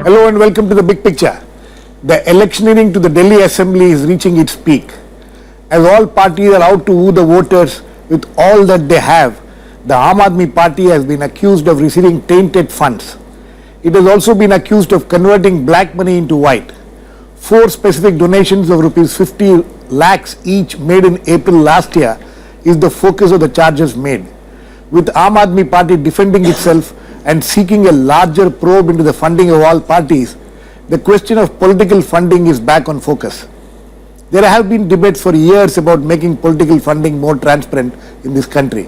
Hello and welcome to the big picture. The electioneering to the Delhi Assembly is reaching its peak. As all parties are out to woo the voters with all that they have, the Aadmi party has been accused of receiving tainted funds. It has also been accused of converting black money into white. 4 specific donations of rupees 50 lakhs each made in April last year is the focus of the charges made. With Aadmi party defending itself and seeking a larger probe into the funding of all parties, the question of political funding is back on focus. There have been debates for years about making political funding more transparent in this country.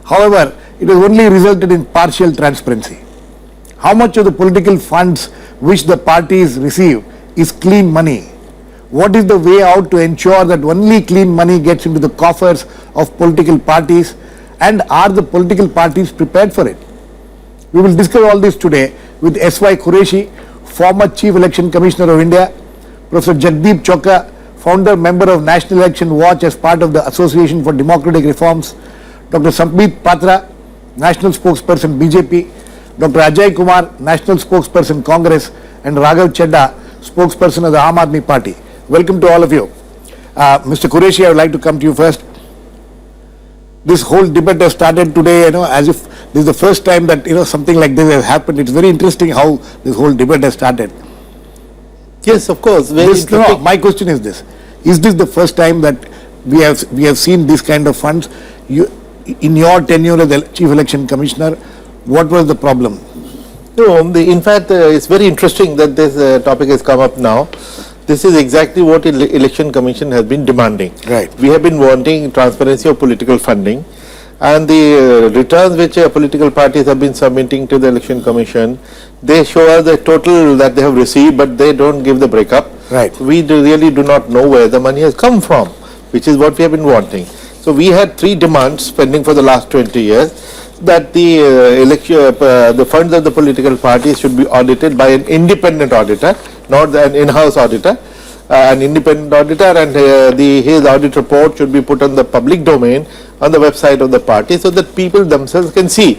However, it has only resulted in partial transparency. How much of the political funds which the parties receive is clean money? What is the way out to ensure that only clean money gets into the coffers of political parties, and are the political parties prepared for it? We will discuss all this today with S.Y. Qureshi, former Chief Election Commissioner of India, Prof. Jagdeep Chokker, founder member of National Election Watch as part of the Association for Democratic Reforms, Dr. Sambit, Patra, National Spokesperson BJP, Dr. Ajay Kumar, National Spokesperson Congress, and Raghav Chaddha, Spokesperson of the Aadmi party. Welcome to all of you. Mr. Qureshi, I would like to come to you first. This whole debate has started today, as if this is the first time that, something like this has happened. It's very interesting how this whole debate has started. Yes, of course. My question is this. Is this the first time that we have seen this kind of funds? In your tenure as the Chief Election Commissioner, what was the problem? No, in fact, it's very interesting that this topic has come up now. This is exactly what Election Commission has been demanding. Right. We have been wanting transparency of political funding, and the returns which political parties have been submitting to the Election Commission, they show us the total that they have received, but they don't give the breakup. Right. We really do not know where the money has come from, which is what we have been wanting. So we had 3 demands pending for the last 20 years, that the funds of the political parties should be audited by an independent auditor, not an in-house auditor, an independent auditor, and his audit report should be put on the public domain on the website of the party so that people themselves can see.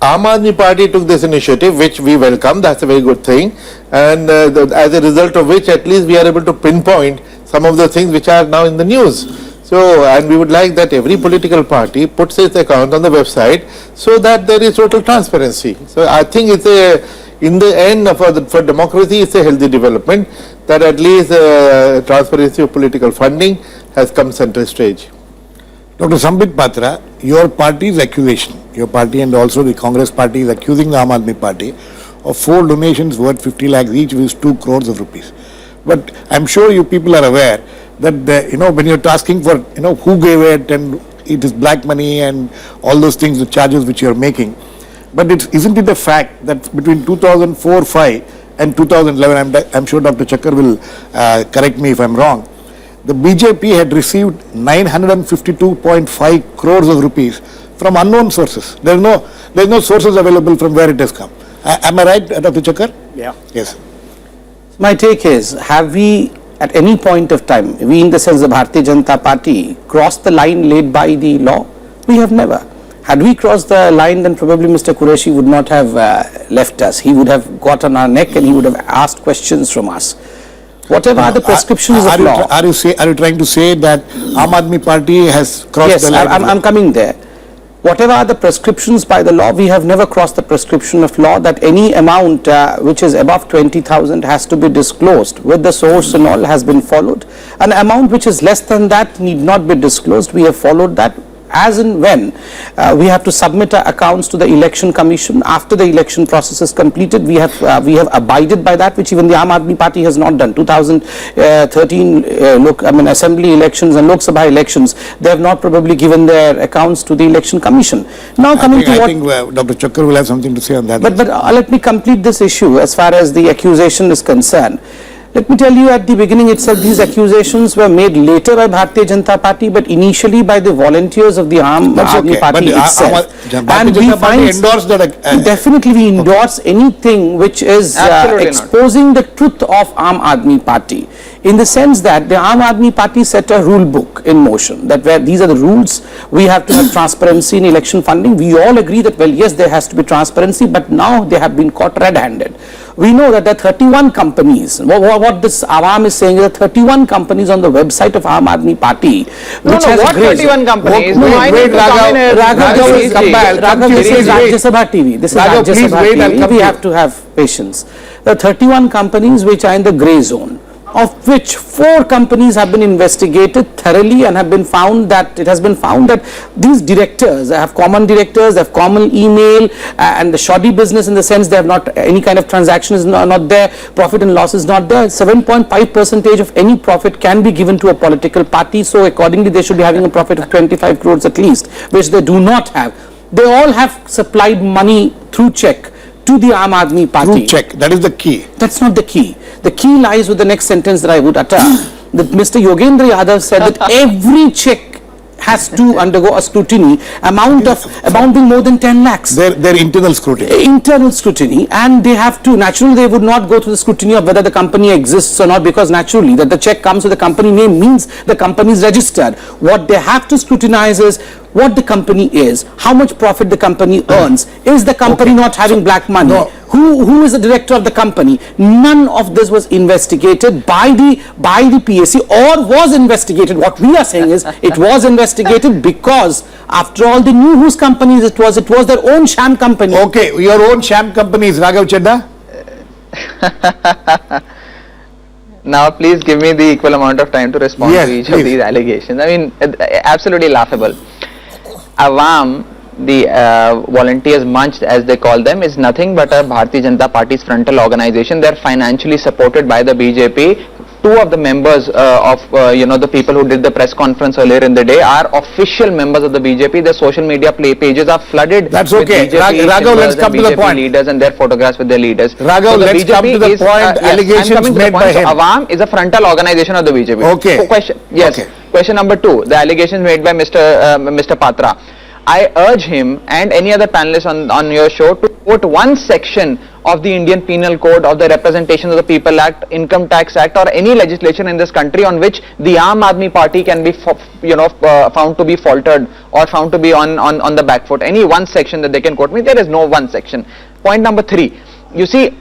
Aadmi party took this initiative, which we welcome. That's a very good thing, and as a result of which, at least we are able to pinpoint some of the things which are now in the news. So, and we would like that every political party puts its account on the website so that there is total transparency. So, I think it's in the end for democracy, it's a healthy development that at least transparency of political funding has come center stage. Dr. Sambit Patra, your party's accusation, your party and also the Congress party is accusing the Aadmi party of 4 donations worth 50 lakhs each, which is 2 crores of rupees. But I'm sure you people are aware that when you're asking for who gave it and it is black money and all those things, the charges which you're making. But isn't it a fact that between 2004-05 and 2011, I'm sure Dr. Chokker will correct me if I'm wrong, the BJP had received 952.5 crores of rupees from unknown sources. There's no sources available from where it has come. Am I right, Dr. Chokker? Yeah. Yes. My take is, have we at any point of time, we in the sense of Bharatiya Janata Party, crossed the line laid by the law? We have never. Had we crossed the line, then probably Mr. Qureshi would not have left us. He would have got on our neck and he would have asked questions from us. Whatever are the prescriptions of law. Are you trying to say that Aadmi party has crossed the line? Yes, I'm coming there. Whatever are the prescriptions by the law, we have never crossed the prescription of law that any amount which is above 20,000 has to be disclosed with the source and all has been followed. An amount which is less than that need not be disclosed. We have followed that. As and when we have to submit our accounts to the Election Commission after the election process is completed, we have abided by that, which even the Aadmi party has not done. 2013 assembly elections and Lok Sabha elections, they have not probably given their accounts to the Election Commission. Now I think Dr. Chokker will have something to say on that. But let me complete this issue as far as the accusation is concerned. Let me tell you, at the beginning itself, these accusations were made later by Bharatiya Janata Party, but initially by the volunteers of the Aadmi party itself. And we endorse that. Definitely we endorse anything which is exposing the truth of Aadmi party, in the sense that the Aadmi party set a rule book in motion, that where these are the rules, we have to have transparency in election funding. We all agree that, well, yes, there has to be transparency, but now they have been caught red-handed. We know that there are 31 companies. What this Awam is saying is that 31 companies on the website of Aam Aadmi Party, which has what grazed. 31 companies? No, No, I wait, need to come in and- Raghav, Girish come ji. back. Raghav, this is Rajya Sabha TV. This is Raghav, Rajya please Sabha wait, I'll TV. come We to have to have patience. There are 31 companies which are in the grey zone, of which 4 companies have been investigated thoroughly and have been found that it has been found that these directors have common directors, they have common email, and the shoddy business in the sense they have not any kind of transaction is not there, profit and loss is not there. 7.5% of any profit can be given to a political party, so accordingly they should be having a profit of 25 crores at least, which they do not have. They all have supplied money through check to the Aam Aadmi Party. Through check, that is the key. That's not the key. The key lies with the next sentence that I would utter. That Mr. Yogendra Yadav said that every check has to undergo a scrutiny amounting more than 10 lakhs. Their internal scrutiny. Internal scrutiny, and they have to, naturally they would not go through the scrutiny of whether the company exists or not, because naturally that the check comes with the company name means the company is registered. What they have to scrutinize is what the company is, how much profit the company earns, is the company not having black money, No. who is the director of the company. None of this was investigated by the PAC, or was investigated. What we are saying is it was investigated because after all they knew whose companies it was their own sham company. Okay, your own sham company is Raghav Chaddha? Now, please give me the equal amount of time to respond Yes, to each please. of these allegations. I mean, absolutely laughable. Awam, the volunteers munched as they call them, is nothing but a Bharatiya Janata Party's frontal organization. They are financially supported by the BJP. 2 of the members the people who did the press conference earlier in the day are official members of the BJP. Their social media pages are flooded. That's with okay. BJP Raghav, let's symbols come and to the BJP point. leaders and their photographs with their leaders. Raghav, the let's come to the point. Allegations I'm coming to the made point. by So him. Awam is a frontal organization of the BJP. Okay. So question, yes. Okay. Question number 2, the allegations made by Mr. Patra. I urge him and any other panelist on your show to quote one section of the Indian Penal Code, of the Representation of the People Act, Income Tax Act, or any legislation in this country on which the Aam Aadmi Party can be found to be faltered or found to be on the back foot. Any one section that they can quote me. There is no one section. Point number 3, you see,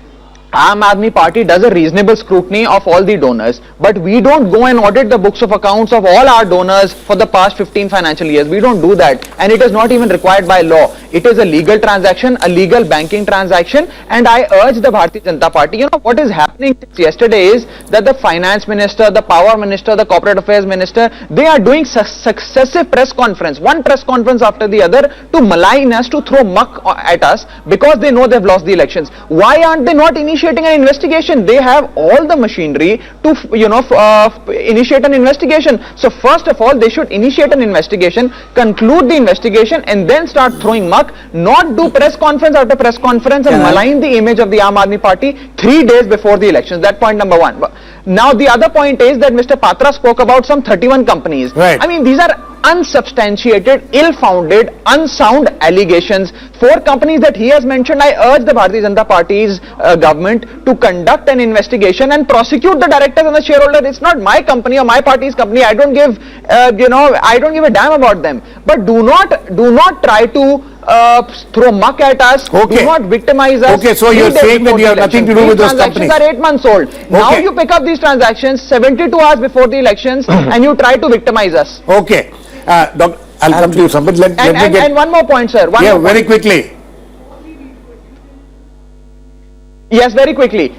Aam Aadmi Party does a reasonable scrutiny of all the donors, but we don't go and audit the books of accounts of all our donors for the past 15 financial years. We don't do that, and it is not even required by law. It is a legal transaction, a legal banking transaction, and I urge the Bharatiya Janata Party, what is happening since yesterday is that the finance minister, the power minister, the corporate affairs minister, they are doing successive press conference, one press conference after the other, to malign us, to throw muck at us, because they know they've lost the elections. Why aren't they not initiating an investigation? They have all the machinery to initiate an investigation. So first of all, they should initiate an investigation, conclude the investigation, and then start throwing muck, not do press conference after press conference and malign the image of the Aam Aadmi Party 3 days before the elections. That point number 1. Now the other point is that Mr. Patra spoke about some 31 companies. Right. I mean, these are unsubstantiated, ill-founded, unsound allegations. 4 companies that he has mentioned, I urge the Bharatiya Janata Party's government to conduct an investigation and prosecute the directors and the shareholders. It's not my company or my party's company. I don't give, I don't give a damn about them. But do not try to throw muck at us. Okay. Do not victimize us. Okay, so 3 you're days saying that before you the have nothing to election. do with These those companies. transactions are 8 months old. Now Okay. you pick up these transactions 72 hours before the elections and you try to victimize us. Okay. I'll come to you, Sambit. Let me get... And one more point, sir. One Yeah, more point. very quickly. Yes, very quickly.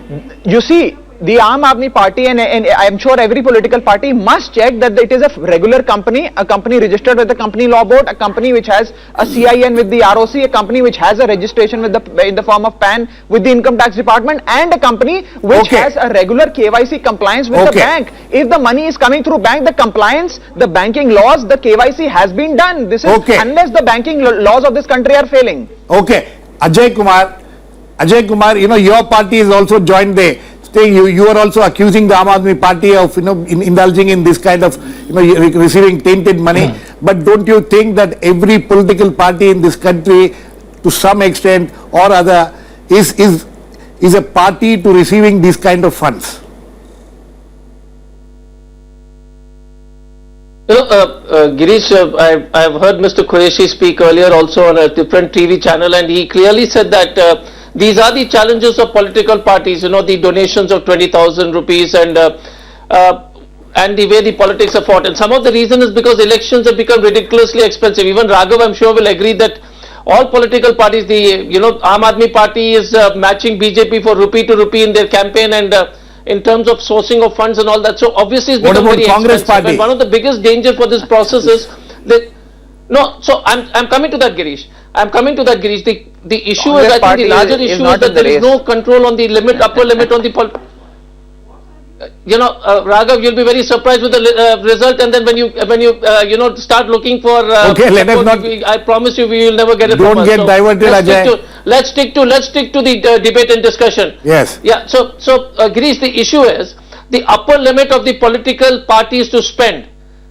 You see, the Aam Aadmi Party and I'm sure every political party must check that it is a regular company, a company registered with the Company Law Board, a company which has a CIN with the ROC, a company which has a registration with in the form of PAN with the Income Tax Department, and a company which has a regular KYC compliance with the bank. If the money is coming through bank, the compliance, the banking laws, the KYC has been done. This is unless the banking laws of this country are failing. Okay. Ajay Kumar, your party is also joined there. You are also accusing the Aam Aadmi Party of indulging in this kind of receiving tainted money. But don't you think that every political party in this country, to some extent or other, is a party to receiving these kind of funds? Girish, I've heard Mr. Qureshi speak earlier also on a different TV channel, and he clearly said that these are the challenges of political parties, you know, the donations of 20,000 rupees and the way the politics are fought. And some of the reason is because elections have become ridiculously expensive. Even Raghav, I'm sure, will agree that all political parties, Aam Aadmi Party is matching BJP for rupee to rupee in their campaign, and in terms of sourcing of funds and all that. So obviously it's become very Congress expensive. Party? And one of the biggest danger for this process is that, no, so I'm coming to that, Girish. I'm coming to that, Girish. The issue Congress is, I think Party the larger is issue not is that in the there is race. no control on the limit, upper limit on the Raghav, you'll be very surprised with the result, and then when you start looking for Okay, let us support, not- I promise you we will never get it Don't from us. get diverted, Ajay. Let's stick to the debate and discussion. Yes. Yeah. So Girish, the issue is the upper limit of the political parties to spend.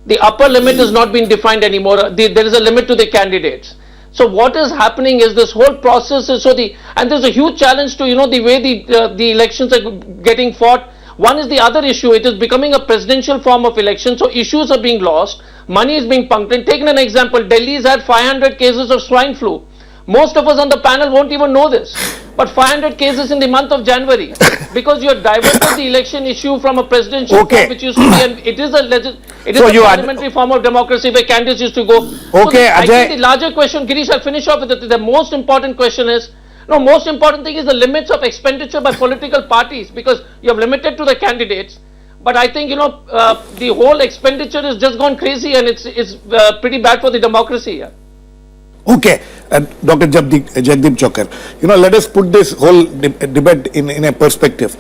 The upper limit is not being defined anymore. There is a limit to the candidates. So what is happening is this whole process is and there's a huge challenge to the way the elections are getting fought. One is the other issue. It is becoming a presidential form of election. So issues are being lost. Money is being pumped in. Taking an example, Delhi's had 500 cases of swine flu. Most of us on the panel won't even know this. But 500 cases in the month of January, because you have diverted the election issue from a presidential Okay. form, which used to be, and it is So a you are- parliamentary form of democracy where candidates used to go. Okay, I Ajay. think the larger question, Girish, I'll finish off with it. The most important question is, most important thing is the limits of expenditure by political parties, because you have limited to the candidates. But I think, the whole expenditure has just gone crazy, and it's pretty bad for the democracy. Yeah. Okay, Dr. Jagdeep Chokker, let us put this whole debate in a perspective.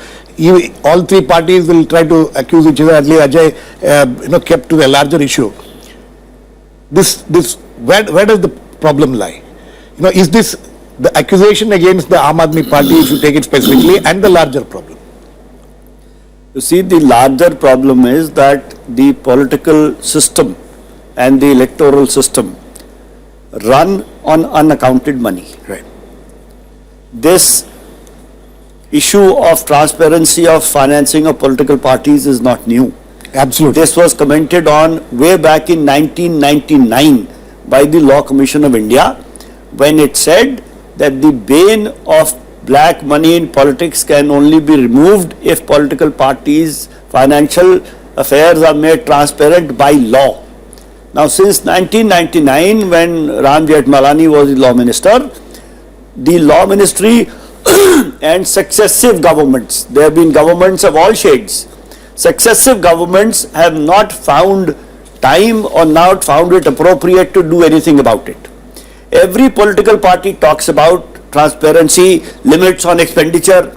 All three parties will try to accuse each other. At least Ajay, kept to the larger issue. Where does the problem lie? Is this the accusation against the Aam Aadmi Party, if you take it specifically, and the larger problem? You see, the larger problem is that the political system and the electoral system run on unaccounted money. Right. This issue of transparency of financing of political parties is not new. Absolutely. This was commented on way back in 1999 by the Law Commission of India, when it said that the bane of black money in politics can only be removed if political parties' financial affairs are made transparent by law. Now, since 1999, when Ram Jethmalani was the law minister, the law ministry and successive governments, there have been governments of all shades, successive governments have not found time or not found it appropriate to do anything about it. Every political party talks about transparency, limits on expenditure.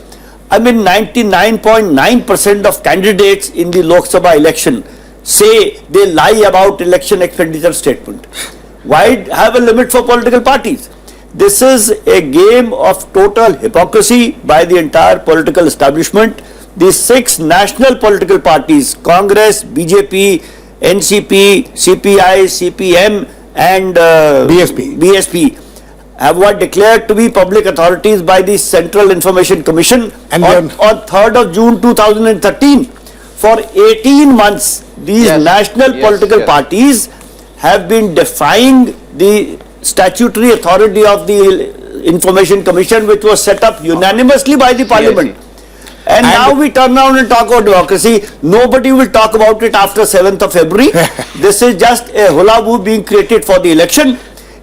I mean, 99.9% of candidates in the Lok Sabha election say they lie about election expenditure statement. Why have a limit for political parties? This is a game of total hypocrisy by the entire political establishment. The 6 national political parties, Congress, BJP, NCP, CPI, CPM and BSP have what declared to be public authorities by the Central Information Commission And on 3rd of June 2013. For 18 months, these national political parties have been defying the statutory authority of the Information Commission, which was set up unanimously by the Parliament. And now we turn around and talk about democracy. Nobody will talk about it after 7th of February. This is just a hula hoop being created for the election.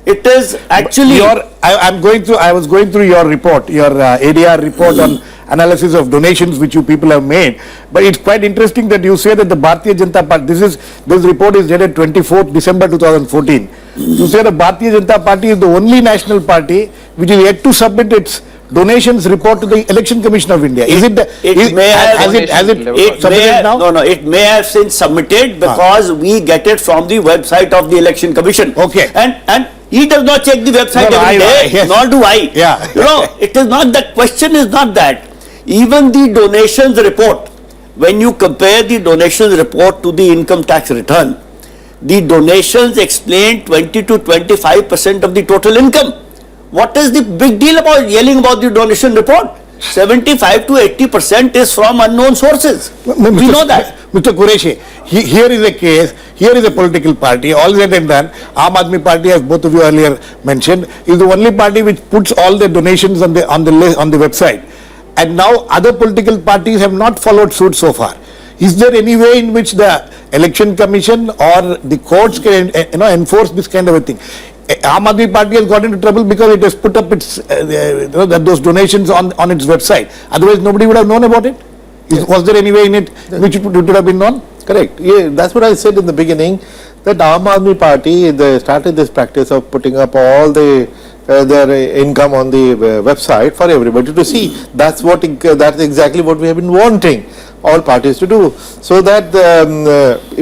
It is actually... I was going through your report, your ADR report on analysis of donations which you people have made. But it's quite interesting that you say that the Bharatiya Janata Party, this report is dated 24th December 2014. You say the Bharatiya Janata Party is the only national party which is yet to submit its donations report to the Election Commission of India. Has it submitted now? No, it may have since submitted because we get it from the website of the Election Commission. Okay. And he does not check the website every day, yes. nor do I. Yeah. It is not, the question is not that. Even the donations report, when you compare the donations report to the income tax return, the donations explain 20 to 25% of the total income. What is the big deal about yelling about the donation report? 75 to 80% is from unknown sources. We know that. Mr. Qureshi, here is a case, here is a political party, all said and done. Aam Aadmi Party, as both of you earlier mentioned, is the only party which puts all the donations on the website. And now other political parties have not followed suit so far. Is there any way in which the Election Commission or the courts can enforce this kind of a thing? Aam Aadmi Party has got into trouble because it has put up its those donations on its website. Otherwise, nobody would have known about it. Was there any way in it which it would have been known? Correct. Yeah, that's what I said in the beginning, that Aam Aadmi Party, they started this practice of putting up all their income on the website for everybody to see. That's exactly what we have been wanting all parties to do, so that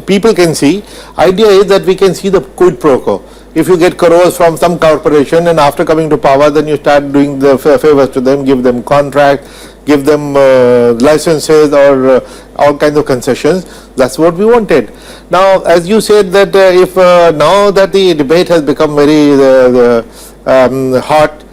people can see. Idea is that we can see the quid pro quo. If you get crores from some corporation and after coming to power, then you start doing the favors to them, give them contracts, give them licenses or all kinds of concessions. That's what we wanted. Now, as you said that if now that the debate has become very hot,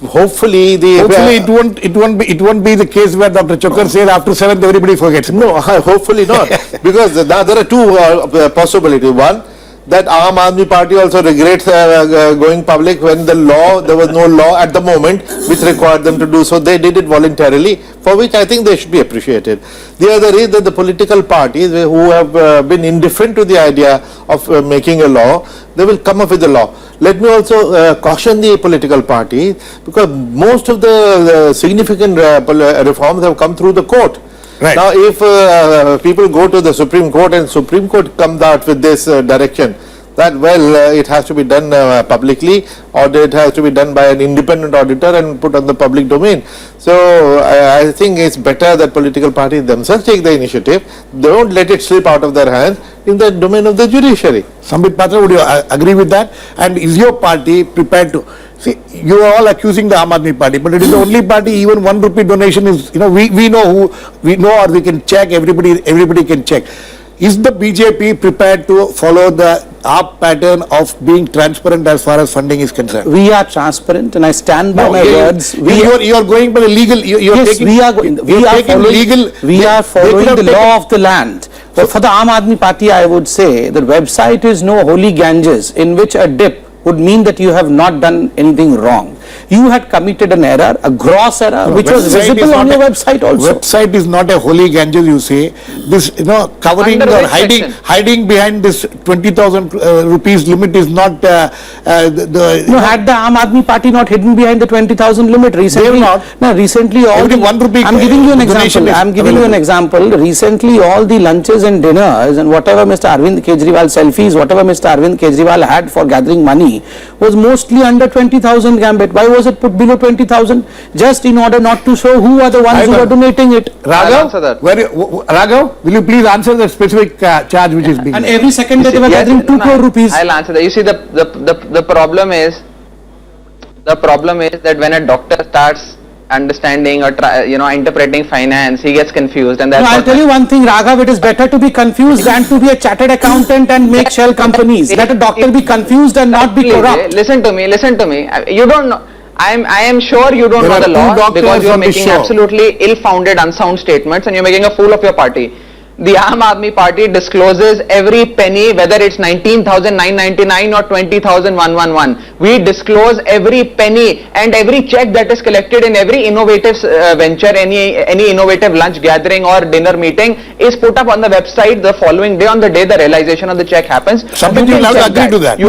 hopefully it won't be the case where Dr. Chokker says after 7th everybody forgets. No, hopefully not, because there are two possibilities. One, that Aam Aadmi Party also regrets going public when there was no law at the moment which required them to do so. They did it voluntarily, for which I think they should be appreciated. The other is that the political parties who have been indifferent to the idea of making a law, they will come up with a law. Let me also caution the political parties, because most of the significant reforms have come through the court. Right. Now, if people go to the Supreme Court and Supreme Court comes out with this direction, that it has to be done publicly, or it has to be done by an independent auditor and put on the public domain. So, I think it's better that political parties themselves take the initiative. They don't let it slip out of their hands in the domain of the judiciary. Sambit, Patra, would you agree with that? And is your party prepared to... See, you are all accusing the Aam Aadmi Party, but it is the only party, even 1 rupee donation is, we know or we can check, everybody can check. Is the BJP prepared to follow the AAP pattern of being transparent as far as funding is concerned? We are transparent, and I stand by my words. You are going by the legal, Yes, we are following the law of the land. But for the Aam Aadmi Party, I would say the website is no holy Ganges in which a dip would mean that you have not done anything wrong. You had committed an error, a gross error, which was visible on your website also. Website is not a holy Ganges, you say. This, covering or hiding behind this 20,000 rupees limit is not No, had the Aam Aadmi Party not hidden behind the 20,000 limit recently? They have not. No, recently all Every 1 rupee I'm giving you an donation example. Recently all the lunches and dinners and whatever Mr. Arvind Kejriwal selfies, whatever Mr. Arvind Kejriwal had for gathering money was mostly under 20,000 gambit. Why was it put below 20,000? Just in order not to show who are the ones who are donating it. Raghav, Raghav, will you please answer the specific charge which is being... And every second they were gathering 2 crore rupees. I'll answer that. You see, the problem is that when a doctor starts understanding or interpreting finance, he gets confused, and that's I'll tell you one thing, Raghav, it is better to be confused than to be a chartered accountant and make shell companies. Let a doctor be confused and not be corrupt. Listen to me. You don't know. I am sure you don't know the law, because you are making absolutely ill-founded, unsound statements, and you're making a fool of your party. The Aam Aadmi Party discloses every penny, whether it's 19,999 or 20,111. We disclose every penny and every check that is collected in every innovative venture, any innovative lunch gathering or dinner meeting is put up on the website the following day, on the day the realization of the check happens. Somebody will have to agree to that.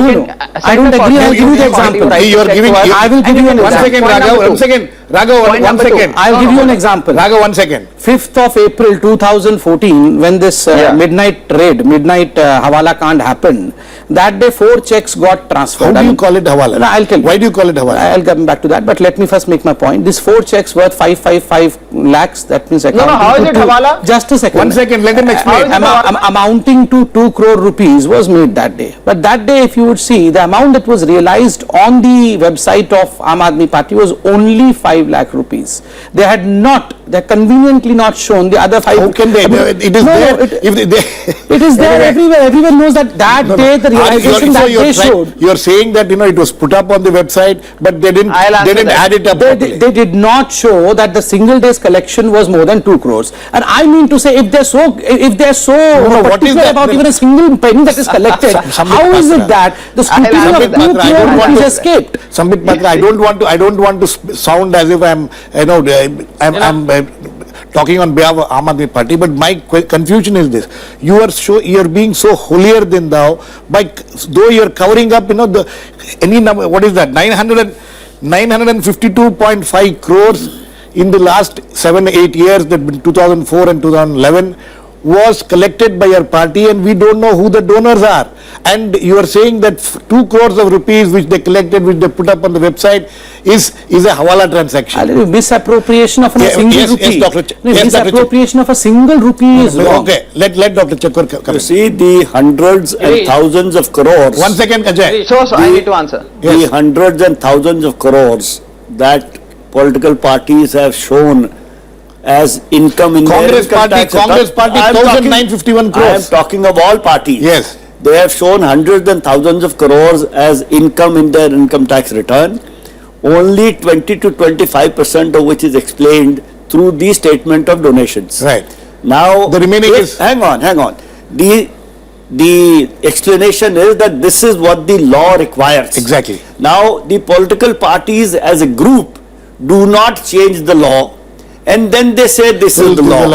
I don't agree. I'll give you the example. I will give you an example. One second. Raghav, one second. I'll give you an example. Raghav, 1 second. 5th of April 2014, when this midnight Hawala Kand happened, that day 4 checks got transferred. How do you call it Hawala? No, I'll tell you. Why do you call it Hawala? I'll come back to that, but let me first make my point. These 4 checks worth 555 lakhs, that means accounting how is it Hawala? Just a second. 1 second, let him explain. Amounting to 2 crore rupees was made that day. But that day, if you would see, the amount that was realized on the website of Aam Aadmi Party was only 5 5 lakh rupees. They had not, they conveniently not shown the other 5. How can they? It is there. It is there everywhere. Everyone knows that day the realization that they showed. You are saying that it was put up on the website, but they didn't add it up. They did not show that the single day's collection was more than 2 crores. And I mean to say, if they're so particular about even a single penny that is collected, how is it that the scrutiny of 2 crore rupees escaped? Sambit Patra, I don't want to sound as if I'm talking on behalf of Aam Aadmi Party, but my confusion is this: you are being so holier than thou though you are covering up any number. What is that? 952.5 crores in the last 7-8 years, that 2004 and 2011 was collected by your party, and we don't know who the donors are. And you are saying that 2 crores of rupees which they collected, which they put up on the website, is a hawala transaction. Misappropriation of a single rupee. Misappropriation of a single rupee is wrong. Okay, let Dr. Chokker come. You see, the hundreds and thousands of crores. 1 second, Ajay. So I need to answer. The hundreds and thousands of crores that political parties have shown as income in Congress their income tax. Congress party, 1,951 crores. I am talking of all parties. Yes. They have shown hundreds and thousands of crores as income in their income tax return. Only 20 to 25% of which is explained through the statement of donations. Right. Now, the remaining is... Hang on. The explanation is that this is what the law requires. Exactly. Now, the political parties as a group do not change the law, and then they say this is the law.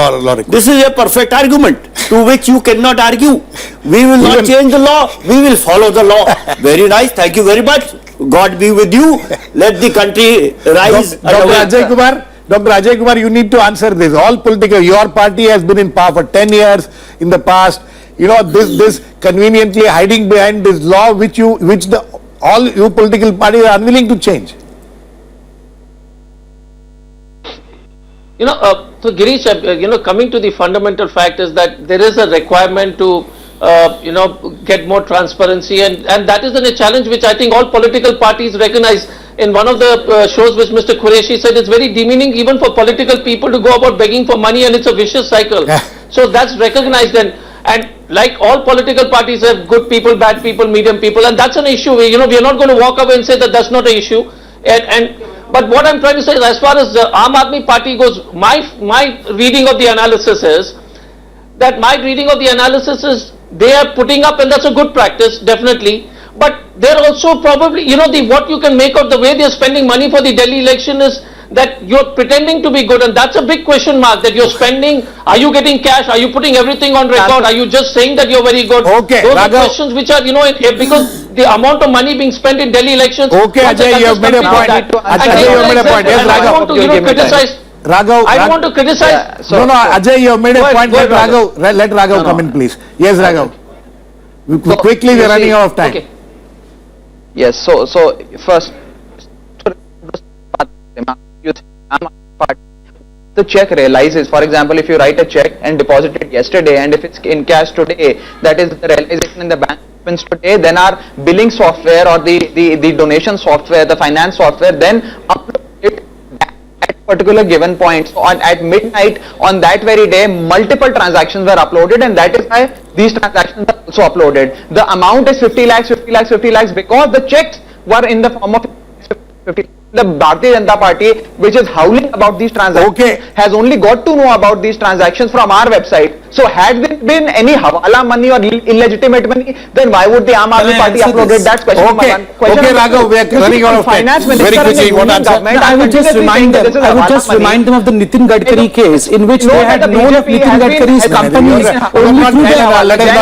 This is a perfect argument to which you cannot argue. We will not change the law. We will follow the law. Very nice. Thank you very much. God be with you. Let the country rise. Dr. Ajay Kumar, you need to answer this. All political, your party has been in power for 10 years in the past. This conveniently hiding behind this law which all you political parties are unwilling to change. So Girish, coming to the fundamental fact is that there is a requirement to, get more transparency, and that is a challenge which I think all political parties recognize. In one of the shows which Mr. Qureshi said, it's very demeaning even for political people to go about begging for money, and it's a vicious cycle. So that's recognized, and like all political parties have good people, bad people, medium people, and that's an issue. We are not going to walk away and say that that's not an issue. But what I'm trying to say is, as far as the Aam Aadmi Party goes, my reading of the analysis is that they are putting up, and that's a good practice, definitely. But they're also probably, what you can make of the way they're spending money for the Delhi election is that you're pretending to be good, and that's a big question mark, that you're spending. Are you getting cash? Are you putting everything on record? Are you just saying that you're very good? Okay, those Raghav. are questions which are, because the amount of money being spent in Delhi elections. Okay, Ajay, you have made a point. Ajay, you have made a point. Yes, I want to criticize. Raghav, I don't want to criticize. Ajay, you have made a point. Let Raghav come in, No. please. Yes, Raghav. Quickly, we are running out of time. Okay. Yes. So first, the check realizes, for example, if you write a check and deposit it yesterday, and if it's in cash today, that is the realization in the bank happens today, then our billing software or the donation software, the finance software, then upload it at particular given point. So at midnight on that very day, multiple transactions were uploaded, and that is why these transactions are also uploaded. The amount is 50 lakhs because the checks were in the form of 50. The Bharatiya Janata Party, which is howling about these transactions, has only got to know about these transactions from our website. So had there been any hawala money or illegitimate money, then why would the Aam Aadmi Party uploaded that? Question number one. Okay, Raghav, we are running out of time. Very quickly, you want to answer? I would just remind them of the Nitin Gadkari case, in which they had known of Nitin Gadkari's companies only through their... Let us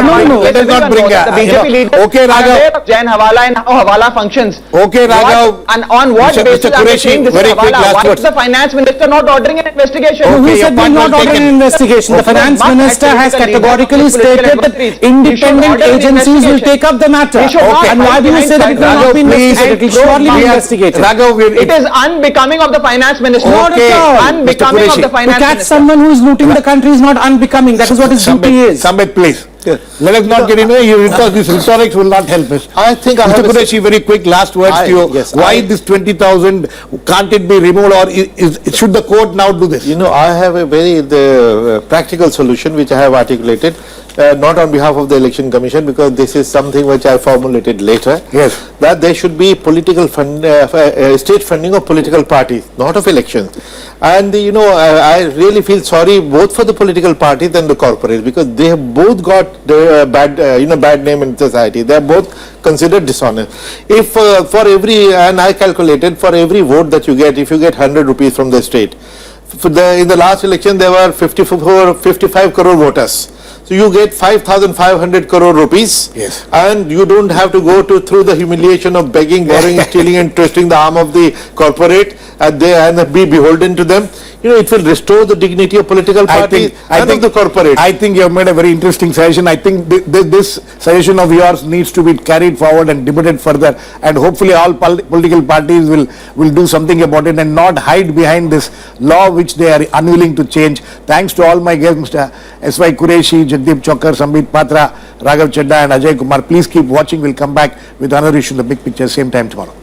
not bring the BJP leader. Okay, Raghav. Jain Hawala and how Hawala functions. Okay, Raghav. And on what basis Mr. Qureshi, very quick last why words. is the finance minister not ordering an investigation? Who said we are not ordering an investigation? The finance minister has categorically stated that independent agencies will take up the matter. And why do you say that it will not be investigated? It will surely be investigated. It is unbecoming of the finance minister. Not at all. Unbecoming of the finance minister. To catch someone who is looting the country is not unbecoming. That is what his duty is. Sambit, please. Let us not get into it because this rhetoric will not help us. I think I Mr. have a- Qureshi, very quick last words to you. Yes, Why this 20,000, can't it be removed, or should the court now do this? You know, I have a very practical solution which I have articulated, not on behalf of the Election Commission, because this is something which I formulated later. Yes. That there should be political fund, state funding of political parties, not of elections. And you know, I really feel sorry both for the political parties and the corporates, because they have both got the bad name in society. They are both considered dishonest. If for every, and I calculated, for every vote that you get, if you get 100 rupees from the state, in the last election there were 55 crore voters. So you get 5,500 crore rupees. Yes. And you don't have to go through the humiliation of begging, borrowing, stealing and twisting the arm of the corporate and be beholden to them. You know, it will restore the dignity of political parties and of the corporate. I think you have made a very interesting suggestion. I think this suggestion of yours needs to be carried forward and debated further, and hopefully all political parties will do something about it and not hide behind this law which they are unwilling to change. Thanks to all my guests, Mr. S.Y. Qureshi, Jagdeep, Chokker, Sambit, Patra, Raghav, Chaddha and Ajay, Kumar. Please keep watching. We'll come back with another issue, The Big Picture, same time tomorrow.